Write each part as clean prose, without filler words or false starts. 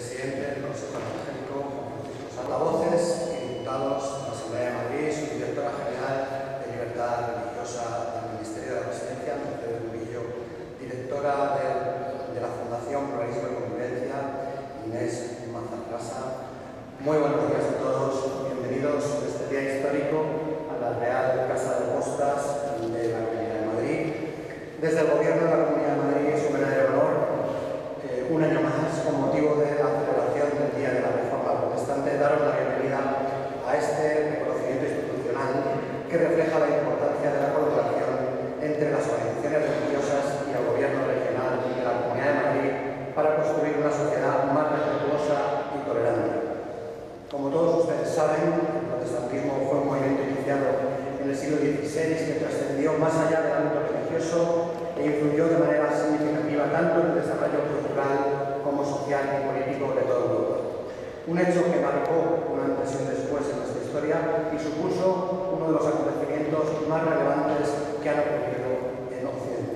presidente del Consejo Evangélico, Juan Francisco Salvavoces, y diputados de la Asamblea de Madrid, subdirectora general de Libertad Religiosa del Ministerio de la Presidencia, Mercedes Murillo, directora de la Fundación Pluralismo y Convivencia, Inés Mazarrasa. Muy buenos días a todos, bienvenidos a este día histórico a la Real Casa de Postas de la Comunidad de Madrid. Desde el Gobierno de la Comunidad de Madrid es un verdadero honor, un año más, con motivo de la celebración del Día de la Reforma Protestante, daros la bienvenida a este reconocimiento institucional que refleja la importancia de la colaboración entre las organizaciones religiosas y el Gobierno regional de la Comunidad de Madrid para construir una sociedad más respetuosa y tolerante. Como todos ustedes saben, el protestantismo fue un movimiento iniciado en el siglo XVI que trascendió más allá del ámbito religioso e influyó de manera significativa tanto en el desarrollo cultural como social y político de toda Europa. Un hecho que marcó un antes y un después en nuestra historia y supuso uno de los acontecimientos más relevantes que han ocurrido en Occidente.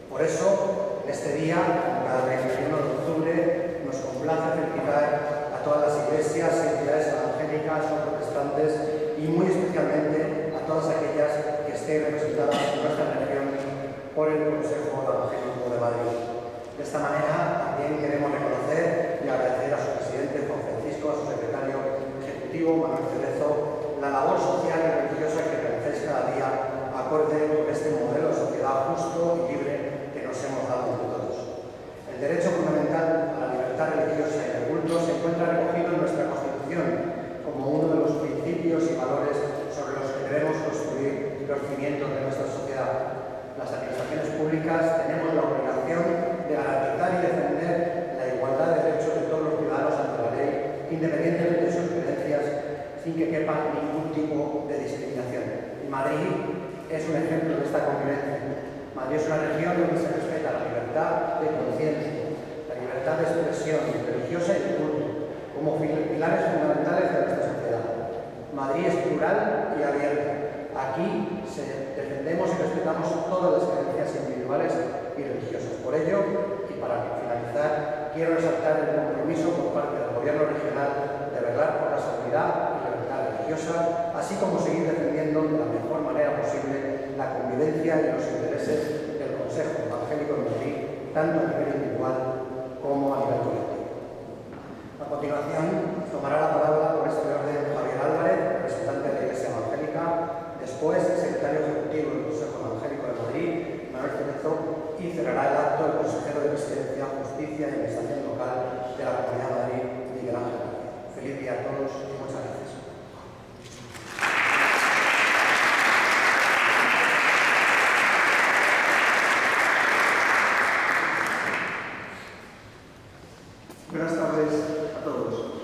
Por eso, en este día, cada 31 de octubre, nos complace felicitar a todas las iglesias y entidades evangélicas o protestantes y muy especialmente a todas aquellas que estén representadas en nuestra región por el Consejo Evangélico de Madrid. De esta manera también queremos reconocer y agradecer a su presidente Juan Francisco, a su secretario ejecutivo Manuel Cerezo, la labor social y religiosa que realicéis cada día acorde con este modelo de sociedad justo y libre que nos hemos dado entre todos. El derecho fundamental a la libertad religiosa y de culto se encuentra recogido en nuestra Constitución como uno de los principios y valores sobre los que debemos construir los cimientos de nuestra sociedad. Las administraciones públicas tenemos la obligación de garantizar y defender la igualdad de derechos de todos los ciudadanos ante la ley, independientemente de sus creencias, sin que quepa ningún tipo de discriminación. Y Madrid es un ejemplo de esta convivencia. Madrid es una región donde se respeta la libertad de conciencia, la libertad de expresión religiosa y de culto, como pilares fundamentales de nuestra sociedad. Madrid es plural y abierta. Aquí defendemos y respetamos todas las creencias individuales y religiosas. Por ello, y para finalizar, quiero resaltar el compromiso por parte del Gobierno regional de velar por la seguridad y libertad religiosa, así como seguir defendiendo de la mejor manera posible la convivencia y los intereses del Consejo Evangélico de Madrid, tanto a nivel individual como a nivel colectivo. A continuación, tomará la palabra por este orden Javier Álvarez, representante de la Iglesia Evangélica. Después, el secretario ejecutivo del Consejo Evangélico de Madrid, Manuel Cerezo, y cerrará el acto el consejero de Presidencia, Justicia y Administración Local de la Comunidad de Madrid, Miguel Ángel García. Feliz día a todos y muchas gracias. Buenas tardes a todos.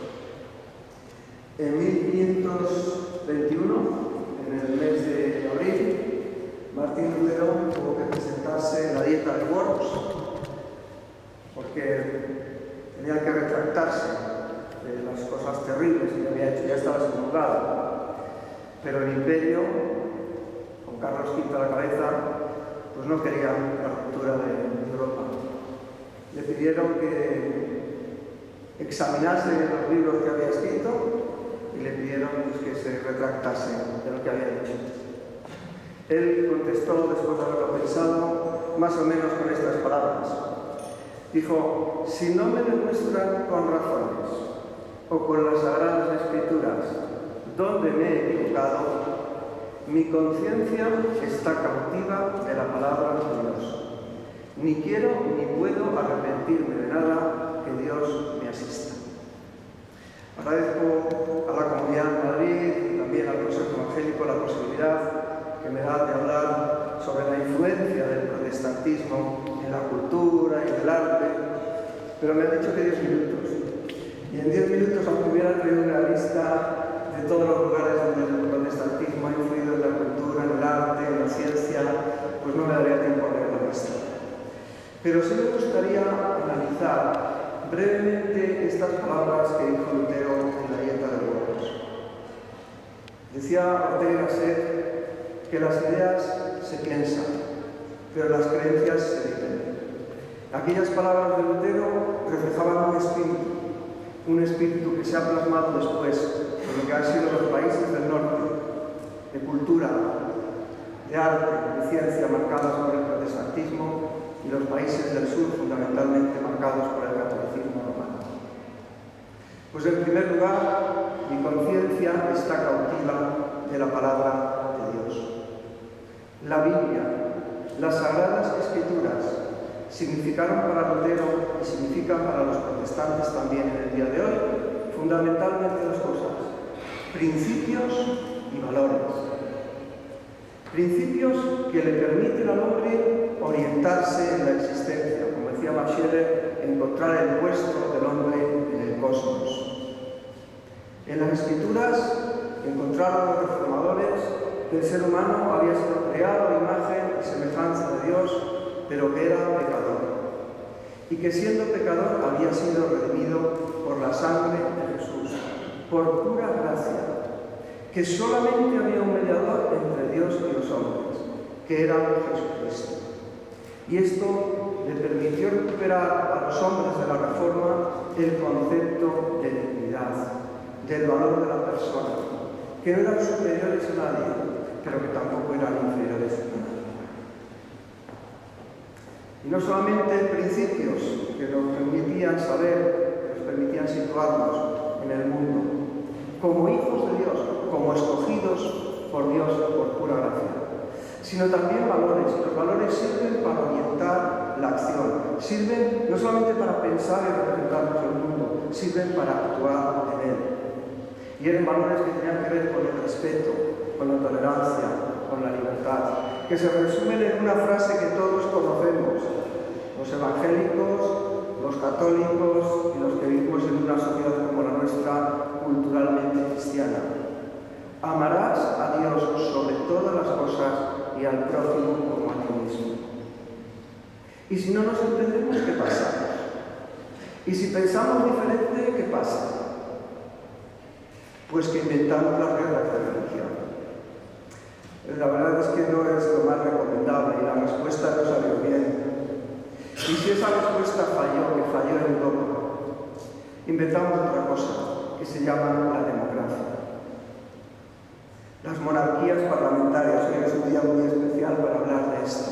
En 1521, en el mes de abril, Martín Lutero tuvo que presentarse en la Dieta de Worms porque tenía que retractarse de las cosas terribles que había hecho. Ya estaba excomulgado, pero el imperio, con Carlos V a la cabeza, pues no quería la ruptura de Europa. Le pidieron que examinase los libros que había escrito y le pidieron pues, que se retractase de lo que había dicho. Él contestó, después de haberlo pensado, más o menos con estas palabras. Dijo: si no me demuestran con razones o con las Sagradas Escrituras dónde me he equivocado, mi conciencia está cautiva de la palabra de Dios. Ni quiero ni puedo arrepentirme de nada, que Dios me asista. Agradezco a la Comunidad de Madrid y también al Consejo Evangélico la posibilidad que me da de hablar sobre la influencia del protestantismo en la cultura y el arte, pero me han dicho que 10 minutos. Y en 10 minutos, aunque hubiera traído una lista de todos los lugares donde el protestantismo ha influido en la cultura, en el arte, en la ciencia, pues no me daría tiempo a leer la lista. Pero sí me gustaría analizar brevemente estas palabras que dijo Lutero en la Dieta de Worms. Decía Ortega y Gasset que las ideas se piensan, pero las creencias se viven. Aquellas palabras de Lutero reflejaban un espíritu, un espíritu que se ha plasmado después en lo que han sido los países del norte, de cultura, de arte, de ciencia marcadas por el protestantismo, y los países del sur fundamentalmente marcados por el catolicismo romano. Pues en primer lugar, mi conciencia está cautiva de la palabra de Dios. La Biblia, las Sagradas Escrituras, significaron para Lutero y significan para los protestantes también en el día de hoy, fundamentalmente dos cosas: principios y valores. Principios que le permiten al hombre orientarse en la existencia, como decía Max Scheler, encontrar el puesto del hombre en el cosmos. En las Escrituras encontraron los reformadores que el ser humano había sido creado a imagen y semejanza de Dios, pero que era pecador, y que siendo pecador había sido redimido por la sangre de Jesús, por pura gracia, que solamente había un mediador entre Dios y los hombres, que era Jesucristo. Y esto le permitió recuperar a los hombres de la Reforma el concepto de dignidad, del valor de la persona, que no eran superiores a nadie, pero que tampoco eran inferiores a nadie. Y no solamente principios que nos permitían saber, que nos permitían situarnos en el mundo, como hijos de Dios, como escogidos por Dios por pura gracia, sino también valores. Y los valores sirven para orientar la acción, sirven no solamente para pensar y representarnos el mundo, sirven para actuar en él. Y eran valores que tenían que ver con el respeto, con la tolerancia, con la libertad, que se resumen en una frase que todos conocemos: los evangélicos, los católicos y los que vivimos en una sociedad como la nuestra, culturalmente cristiana. Amarás a Dios sobre todas las cosas y al prójimo como a ti mismo. Y si no nos entendemos, ¿qué pasa? Y si pensamos diferente, ¿qué pasa? Pues que inventamos las reglas de religión. La verdad es que no es lo más recomendable y la respuesta no salió bien. Y si esa respuesta falló, que falló en Europa, inventamos otra cosa que se llama la democracia. Las monarquías parlamentarias, hoy es un día muy especial para hablar de esto.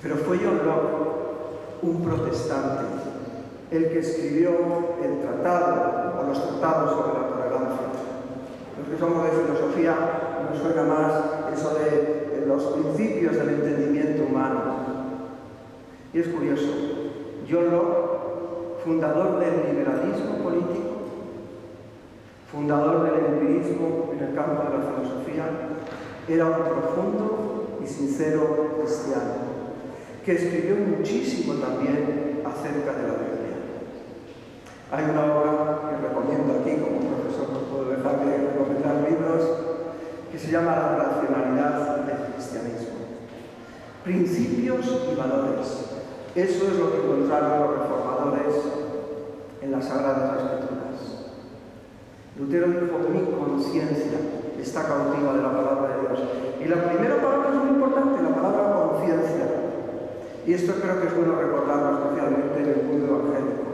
Pero fue John Locke, un protestante, el que escribió el tratado o los tratados sobre la tolerancia. Los que somos de filosofía nos suena más eso de los principios del entendimiento humano. Y es curioso, John Locke, fundador del liberalismo político, fundador del empirismo en el campo de la filosofía, era un profundo y sincero cristiano, que escribió muchísimo también acerca de la Biblia. Hay una obra que recomiendo aquí, como profesor no puedo dejar de recomendar libros, que se llama La racionalidad del cristianismo. Principios y valores. Eso es lo que encontraron los reformadores en las Sagradas Escrituras. Lutero dijo: mi conciencia está cautiva de la palabra de Dios. Y la primera palabra es muy importante, la palabra conciencia. Y esto creo que es bueno recordarlo especialmente en el mundo evangélico.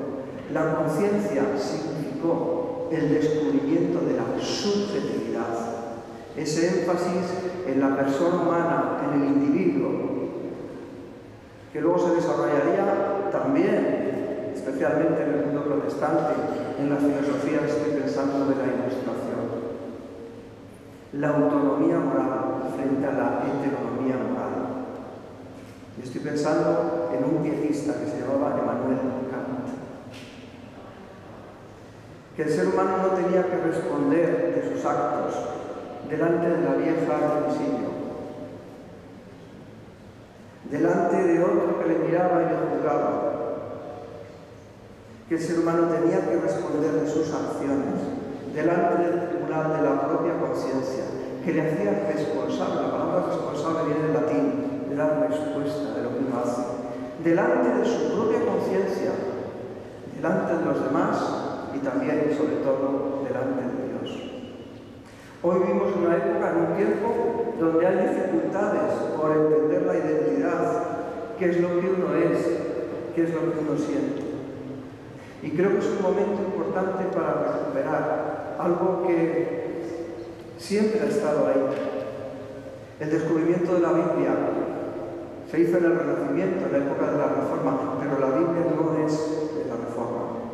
La conciencia significó el descubrimiento de la subjetividad, ese énfasis en la persona humana, en el individuo, que luego se desarrollaría también, especialmente en el mundo protestante, en las filosofías, estoy pensando, de la Ilustración. La autonomía moral frente a la heteronomía moral. Y estoy pensando en un pietista que se llamaba Emmanuel Kant. Que el ser humano no tenía que responder de sus actos delante de la vieja Hermosillo, delante de otro que le miraba y le juzgaba. Que el ser humano tenía que responder de sus acciones delante del tribunal de la propia conciencia, que le hacía responsable. La palabra responsable viene del latín, de dar respuesta de lo que uno hace, delante de su propia conciencia, delante de los demás y también y sobre todo delante de Dios. Hoy vivimos en una época, en un tiempo donde hay dificultades por entender la identidad, qué es lo que uno es, qué es lo que uno siente. Y creo que es un momento importante para recuperar algo que siempre ha estado ahí. El descubrimiento de la Biblia se hizo en el Renacimiento, en la época de la Reforma, pero la Biblia no es de la Reforma.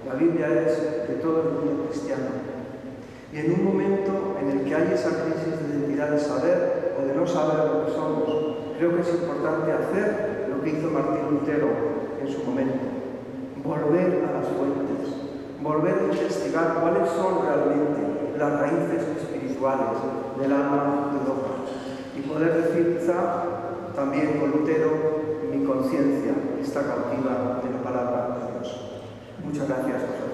La Biblia es de todo el mundo cristiano. Y en un momento en el que hay esa crisis de identidad, de saber o de no saber lo que somos, creo que es importante hacer lo que hizo Martín Lutero en su momento. Volver a las fuentes, volver a investigar cuáles son realmente las raíces espirituales del alma de Europa. Y poder decir quizá también con Lutero, mi conciencia está cautiva de la palabra de Dios. Muchas gracias a vosotros.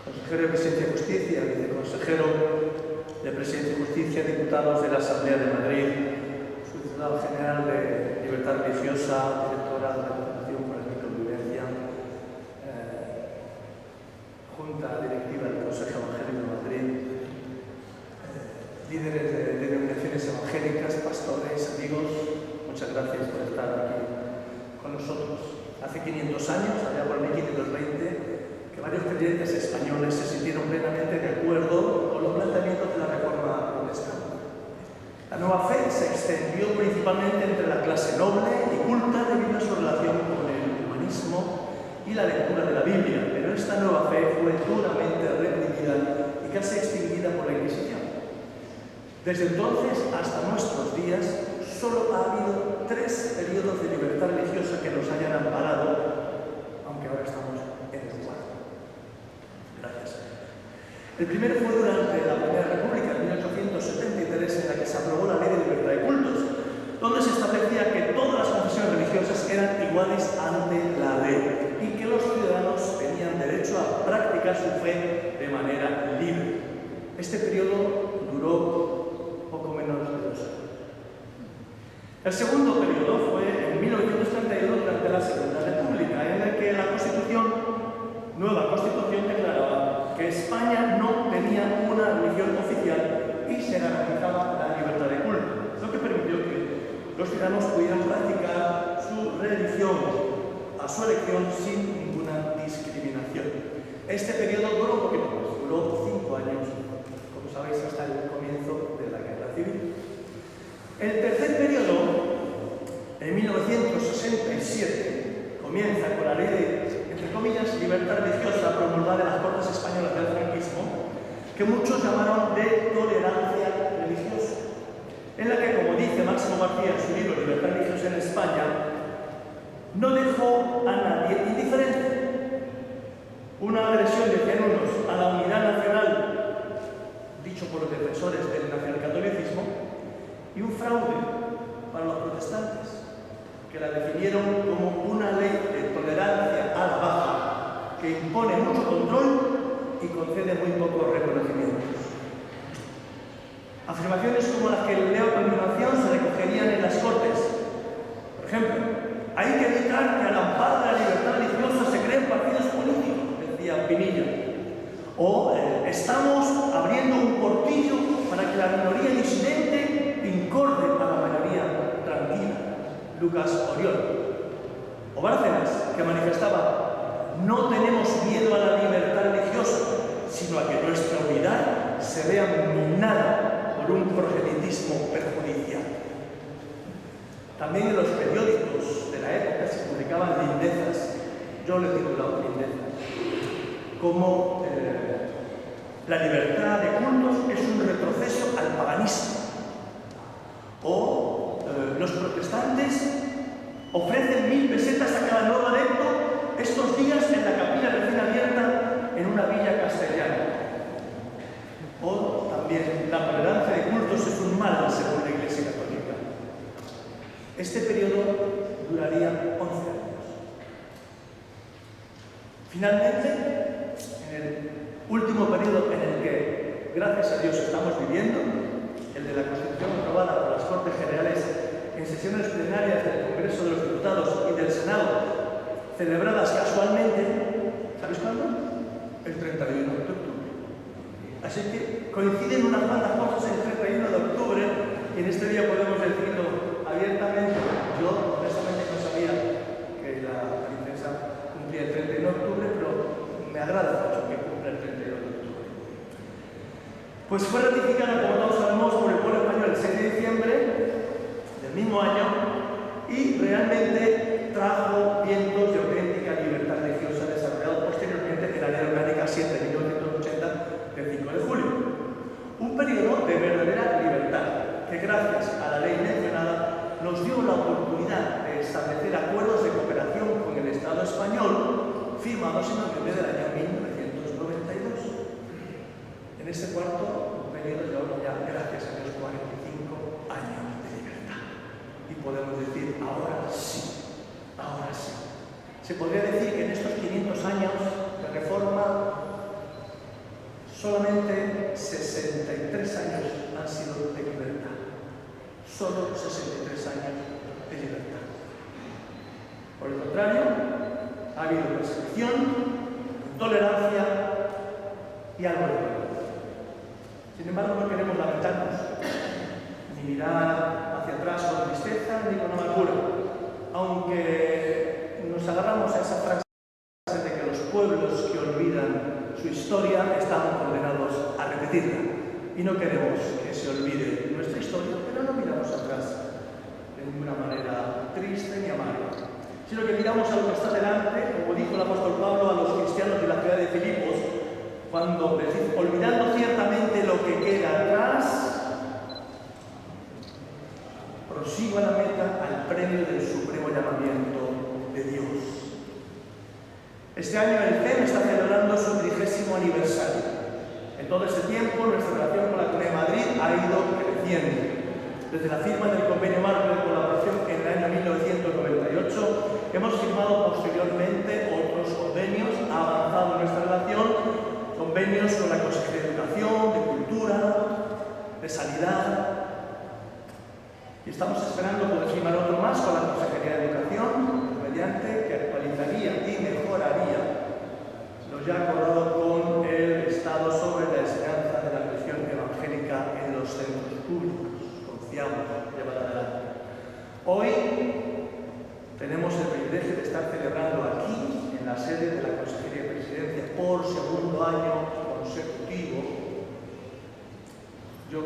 Consejero de Presidencia y Justicia, viceconsejero de Presidencia y Justicia, diputados de la Asamblea de Madrid, subdirectora general de Libertad Religiosa, directora de la Fundación por la Convivencia, Junta Directiva del Consejo Evangélico de Madrid, líderes de denominaciones evangélicas, pastores, amigos, muchas gracias por estar aquí con nosotros. Hace 500 años, allá por 1520, que varios creyentes españoles se sintieron plenamente de acuerdo con los planteamientos de la Reforma protestante. La nueva fe se extendió principalmente entre la clase noble y culta debido a su relación con el humanismo y la lectura de la Biblia, pero esta nueva fe fue duramente reprimida y casi extinguida por la Inquisición. Desde entonces hasta nuestros días, solo ha habido 3 periodos de libertad religiosa que nos hayan amparado, aunque ahora estamos en el 4. Gracias. El primero fue durante la Primera República, en 1873, en la que se aprobó la Ley de Libertad de Cultos, donde se establecía que todas las confesiones religiosas eran iguales ante la ley y que los ciudadanos tenían derecho a practicar su fe de manera libre. Este periodo duró poco menos de 2 años. El segundo periodo fue en 1931, durante la Segunda República, en la que la nueva Constitución declaraba que España no tenía una religión oficial y se garantizaba la libertad de culto, lo que permitió que los ciudadanos pudieran practicar su religión a su elección sin ninguna discriminación. Este periodo duró un poquito más, duró 5 años, como sabéis, hasta el comienzo de la Guerra Civil. El tercer periodo, en 1967, comienza con la ley de, entre comillas, libertad religiosa promulgada en las Cortes Españolas del franquismo, que muchos llamaron de tolerancia religiosa, en la que, como dice Máximo García en su libro Libertad religiosa en España, no dejó a nadie indiferente. Una agresión, decían unos, a la unidad nacional, dicho por los defensores del nacionalcatolicismo, y un fraude para los protestantes, que la definieron como una ley de tolerancia a la baja, que impone mucho control y concede muy pocos reconocimientos. Afirmaciones como las que leo a continuación se recogerían en las Cortes. Por ejemplo, hay que evitar que al amparo de la libertad religiosa se creen partidos políticos, decía Pinilla. O estamos abriendo un portillo para que la minoría disidente incorde a la mayoría tranquila, Lucas Oriol. O Bárcenas, que manifestaba: no tenemos miedo a la libertad religiosa, sino a que nuestra unidad se vea minada por un proselitismo perjudicial. También en los periódicos de la época se publicaban lindezas, yo le he titulado lindezas, como la libertad de cultos es un retroceso al paganismo, o los protestantes ofrecen 1000 pesetas a cada nuevo adepto estos días en la capilla recién abierta en una villa castellana. O también la tolerancia de cultos es un mal según la Iglesia Católica. Este periodo duraría 11 años. Finalmente, en el último periodo en el que, gracias a Dios, estamos viviendo, el de la Constitución aprobada por las Cortes Generales en sesiones plenarias del Congreso de los Diputados y del Senado, celebradas casualmente, ¿sabéis cuándo? el 31 de octubre. Así que coinciden unas cuantas cosas el 31 de octubre y en este día podemos decirlo abiertamente. Yo honestamente no sabía que la princesa cumplía el 31 de octubre, pero me agrada mucho que cumpla el 31 de octubre. Pues fue ratificada, como todos sabemos, por el pueblo español el 6 de diciembre del mismo año y realmente trajo vientos de auténtica libertad religiosa desarrollado posteriormente en la Ley Orgánica 7 de 1980 del 5 de julio. Un periodo de verdadera libertad que gracias a la ley mencionada nos dio la oportunidad de establecer acuerdos de cooperación con el Estado español firmados en noviembre del año 1992. En este cuarto periodo llevamos ya, gracias a Dios, 45 años de libertad. Y podemos decir, ahora sí, ahora sí. Se podría decir que en estos 500 años de reforma solamente 63 años han sido de libertad. Solo 63 años de libertad. Por el contrario, ha habido persecución, intolerancia y algo de violencia. Sin embargo, no queremos lamentarnos, ni mirar hacia atrás con tristeza ni con amargura, aunque nos agarramos a esa frase de que los pueblos que olvidan su historia están condenados a repetirla. Y no queremos que se olvide nuestra historia, pero no miramos atrás de ninguna manera triste ni amarga, sino que miramos a lo que está delante, como dijo el apóstol Pablo a los cristianos de la ciudad de Filipos, cuando les dice, olvidando ciertamente lo que queda atrás, prosigo a la meta al premio del supremo llamamiento de Dios. Este año el CEM está celebrando su 30º aniversario. En todo este tiempo, nuestra relación con la Comunidad de Madrid ha ido creciendo. Desde la firma del Convenio Marco de Colaboración en el año 1998, hemos firmado posteriormente otros convenios, ha avanzado nuestra relación, convenios con la Consejería de Educación, de Cultura, de Sanidad. Y estamos esperando poder firmar otro más con la Consejería de Educación, mediante que actualizaría y mejoraría lo ya acordado con el Estado sobre la enseñanza de la religión evangélica en los centros públicos. Confiamos llevar adelante. Hoy tenemos el privilegio de estar celebrando aquí, en la sede de la Consejería de Presidencia, por segundo año consecutivo. Yo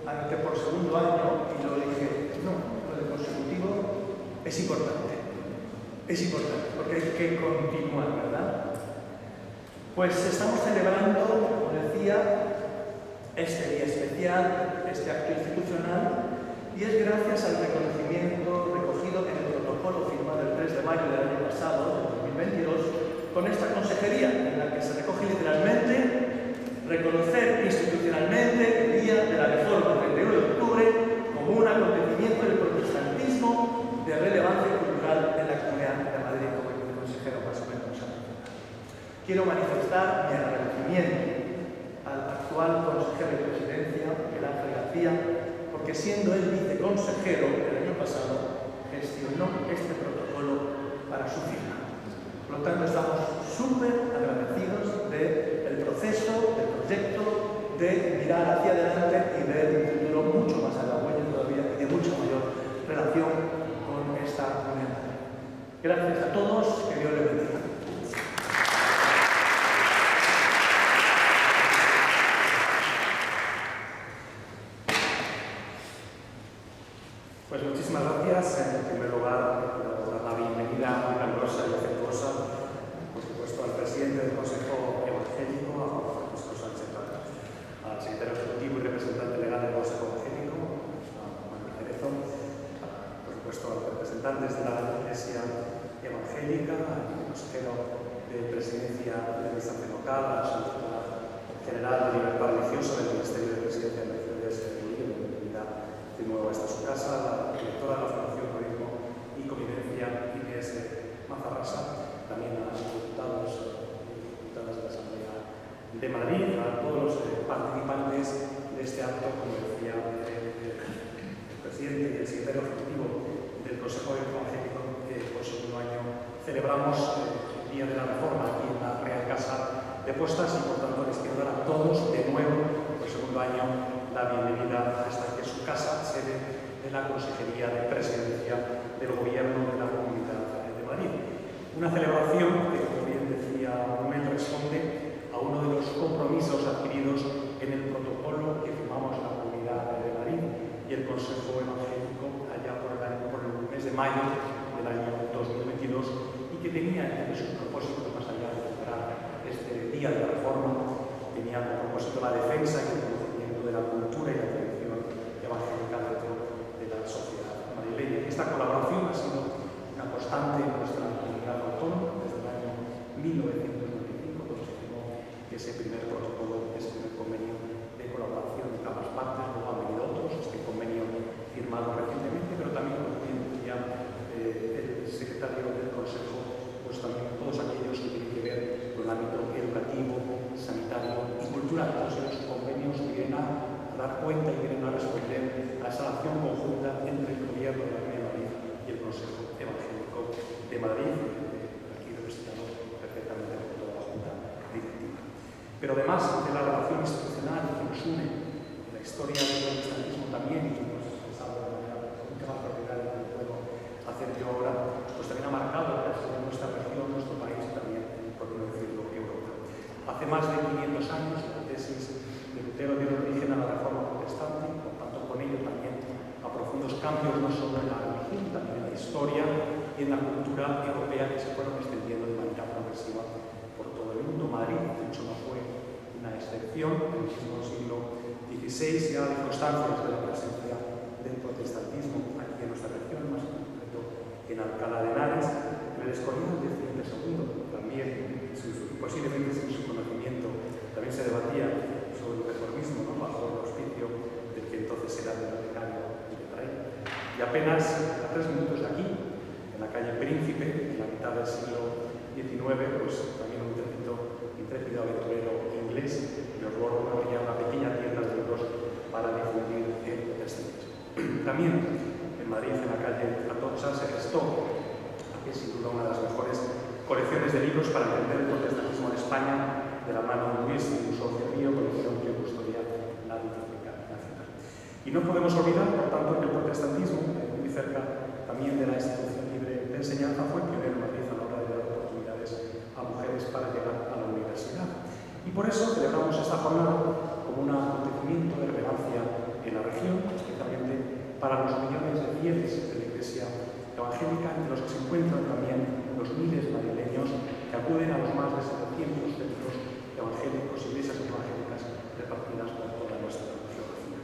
anoté por segundo año y lo dije, no, lo de consecutivo es importante. Es importante, porque hay que continuar, ¿verdad? Pues estamos celebrando, como decía, este día especial, este acto institucional, y es gracias al reconocimiento recogido en el protocolo firmado el 3 de mayo del año pasado, del 2022, con esta consejería, en la que se recoge literalmente reconocer institucionalmente el Día de la Reforma, el 31 de octubre, como un acontecimiento del protestantismo de relevancia cultural en la Comunidad de Madrid, como el consejero más o menos ha mencionado. Quiero manifestar mi agradecimiento al actual consejero de Presidencia, Miguel Ángel García, porque siendo él viceconsejero el año pasado, gestionó este protocolo para su firma. Por lo tanto, estamos súper agradecidos del proceso, del proyecto, de mirar hacia adelante y ver un futuro mucho más halagüeño todavía y de mucha mayor relación con esta comunidad. Gracias a todos, que Dios les bendiga. Pues muchísimas gracias. En primer lugar, dar la bienvenida muy calurosa y afectuosa, por supuesto, al presidente del Consejo Evangélico, a Juan Francisco Sánchez Blanca, al secretario ejecutivo y representante legal del Consejo Evangélico, a Manuel Cerezo, por supuesto, a los representantes de la Iglesia Evangélica, al consejero de Presidencia de la Administración Local, a la Secretaria General de Libertad Religiosa del Ministerio de Presidencia de Mercedes Murillo, bienvenida de nuevo a esta su casa, la directora de la Fundación Turismo y Convivencia, Inés Mazarrasa, también a los diputados y diputadas de la Asamblea de Madrid, a todos los participantes de este acto, como decía el presidente y el secretario ejecutivo del Consejo Evangélico, que por segundo año celebramos el Día de la Reforma aquí en la Real Casa de postas y por tanto les quiero dar a todos de nuevo, por segundo año, la bienvenida a esta que es su casa, sede de la Consejería de Presidencia del Gobierno de la Comunidad de Madrid. Una celebración que, como bien decía Manuel, responde a uno de los compromisos adquiridos en el protocolo que firmamos la Comunidad de Madrid y el Consejo Evangélico allá por el mes de mayo del año 2022 y que tenía entre sus propósitos, más allá de celebrar este Día de la Reforma, tenía como propósito la defensa y el conocimiento de la cultura y la tradición evangélica dentro de la sociedad madrileña. Esta colaboración ha sido una constante en nuestra comunidad autónoma desde el año 1995, cuando se firmó ese primer protocolo, ese primer convenio de colaboración entre ambas partes. Luego han venido otros, este convenio firmado recientemente, pero también, como bien decía el secretario del Consejo, pues también todos aquellos que tienen que ver con el ámbito educativo, sanitario y cultural. Todos esos convenios vienen a dar cuenta y vienen a responder a esa acción conjunta entre el Gobierno de la Comunidad de Madrid y el Consejo Evangélico de Madrid, aquí representado perfectamente por toda la Junta Directiva. Pero además de la relación institucional que nos une, la historia del protestantismo también, y hemos expresado de manera mucho más propietaria de lo que puedo hacer yo ahora, pues también ha marcado la historia de nuestra región, nuestro país y también, por no decirlo, Europa. Hace más de 500 años, la tesis de Lutero dio origen a la Reforma Protestante, y por tanto con ello también a profundos cambios no solo en la religión, también en la historia y en la cultura europea que se fueron extendiendo de manera progresiva por todo el mundo. Madrid, de hecho, no fue una excepción. En el mismo siglo XVI ya hay constancias de la presencia del protestantismo aquí en nuestra región, más en concreto en Alcalá de Henares. En el Escorial de Felipe II, también, posiblemente sin su conocimiento, también se debatía sobre el reformismo, ¿no?, bajo el auspicio del que entonces era el vicario de Trail. Y apenas a 3 minutos de aquí, en la calle Príncipe, en la mitad del siglo XIX, pues también un intrépido aventurero inglés nos borró una pequeña tienda de libros para difundir el protestantismo. También en Madrid, en la calle Atocha, se gestó, que es sin duda una de las mejores colecciones de libros para entender el protestantismo en España, de la mano de Luis y Socio Río, colección que custodia la Biblioteca Nacional. Y no podemos olvidar, por tanto, que el protestantismo, muy cerca también de la institución libre de enseñanza, fue pionero en Madrid a la hora de dar oportunidades a mujeres para llegar a la universidad. Y por eso celebramos esta jornada como un acontecimiento de relevancia en la región, especialmente para los millones de fieles de la Iglesia evangélica, entre los que se encuentran también los miles madrileños que acuden a los más de 700 centros evangélicos, iglesias evangélicas repartidas por toda nuestra geografía.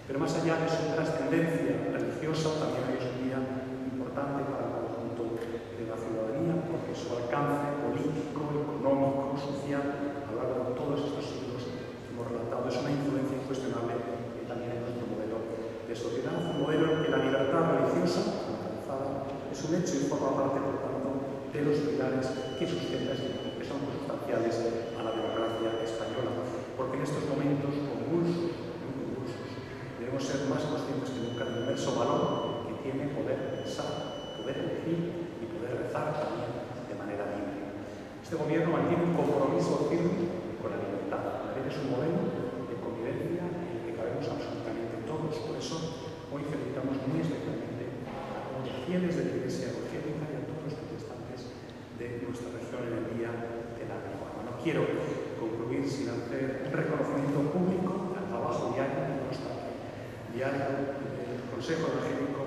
Pero más allá de su trascendencia religiosa, también hay hoy en día importante para el conjunto de la ciudadanía, porque su alcance político, económico, social, a lo largo de todos estos siglos que hemos relatado, es una influencia incuestionable también en nuestro modelo de sociedad, un modelo en que la libertad religiosa es un hecho y forma parte, por tanto, de los pilares que sustentan que son sustanciales a la democracia española. Porque en estos momentos convulsos, muy convulsos, debemos ser más conscientes que nunca del inmenso valor que tiene poder pensar, poder elegir y poder rezar también de manera libre. Este gobierno mantiene un compromiso firme con la libertad. Madrid es un modelo de convivencia en el que cabemos absolutamente todos. Por eso, hoy felicitamos muy especialmente a los fieles de la Iglesia evangélica y a todos los protestantes de nuestra región en el Día de la Reforma. No quiero concluir sin hacer un reconocimiento público al trabajo diario del Consejo Evangélico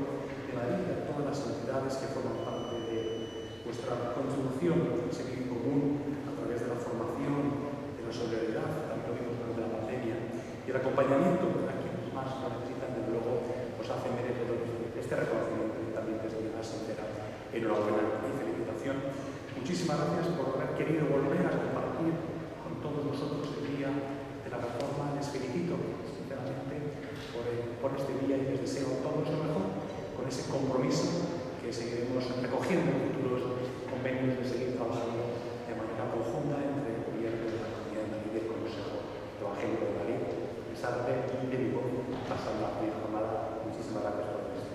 de Madrid y a todas las entidades que forman parte de vuestra contribución a ese bien común a través de la formación, de la solidaridad, también lo vimos durante la pandemia, y el acompañamiento a quienes más lo necesitan. Desde luego, os hace merecedor este reconocimiento y también desde la más sincera enhorabuena y felicitación. Muchísimas gracias por haber querido volver a compartir con todos nosotros el Día de la Reforma. Les felicito sinceramente por este día y les deseo a todos lo mejor con ese compromiso que seguiremos recogiendo en futuros convenios de seguir trabajando de manera conjunta entre el Gobierno de la Comunidad de Madrid y el Consejo Evangélico de Madrid. Les haré de vivo pasar la jornada. Muchísimas gracias por la visita.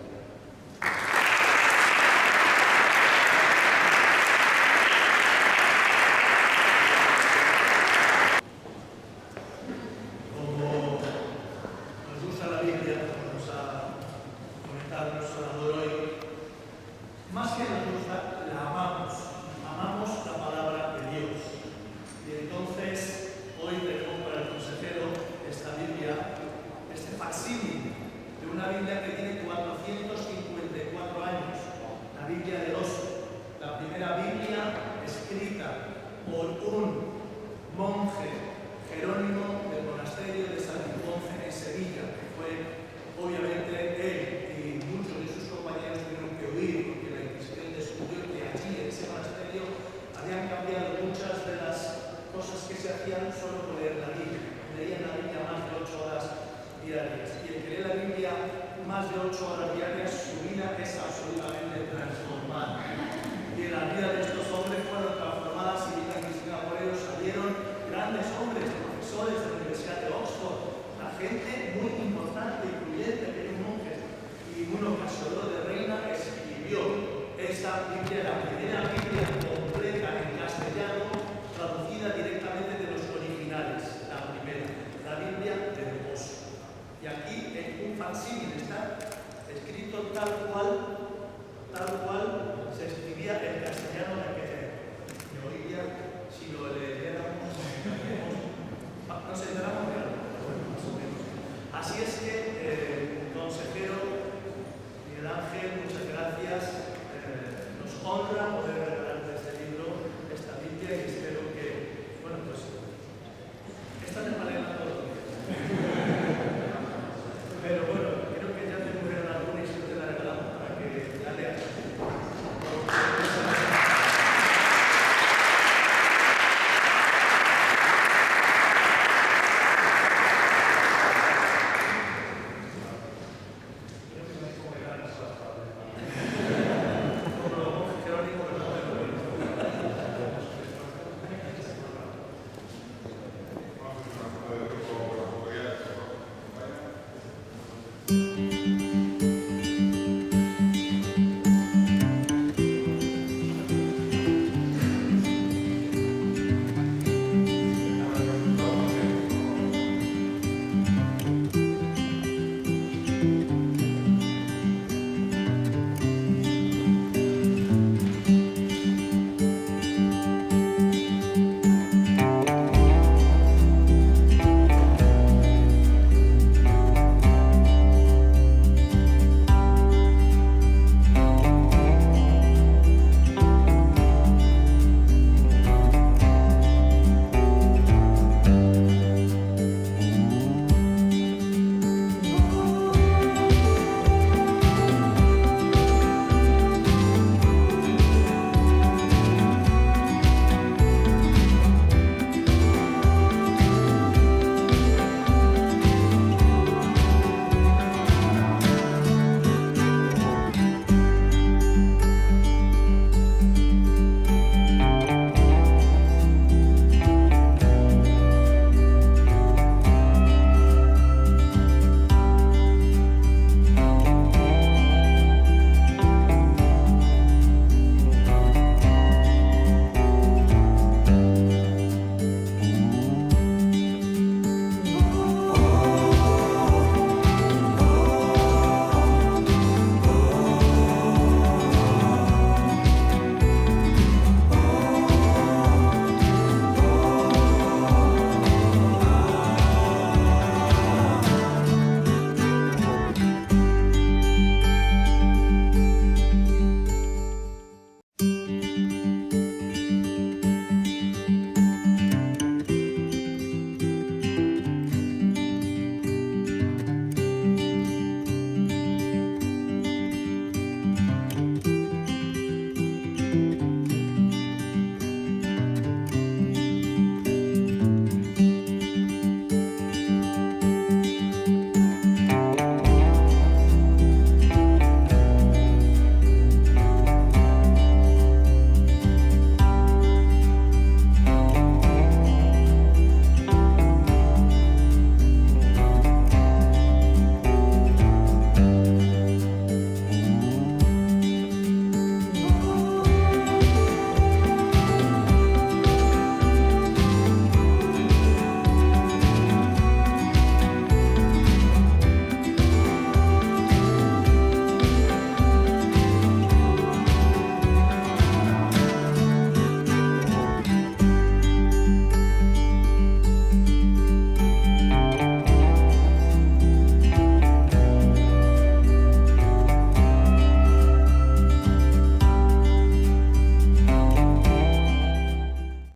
8 horas diarias, su vida es absolutamente transformada. Y la vida de estos hombres fueron transformadas y Vida Cristiana por ellos salieron grandes hombres, profesores de la Universidad de Oxford, la gente muy importante, influyente, aquellos monjes. Y uno, Casiodoro de Reina, escribió esta Biblia, la primera Biblia completa en castellano, traducida directamente de los originales, la primera, la Biblia de Reposo. Y aquí en un facsímil está escrito tal cual se escribía en castellano de aquella época. Y hoy día, si lo leyéramos, nos enteramos de algo, más o menos. Así es que, consejero Miguel Ángel, muchas gracias. Nos honra poder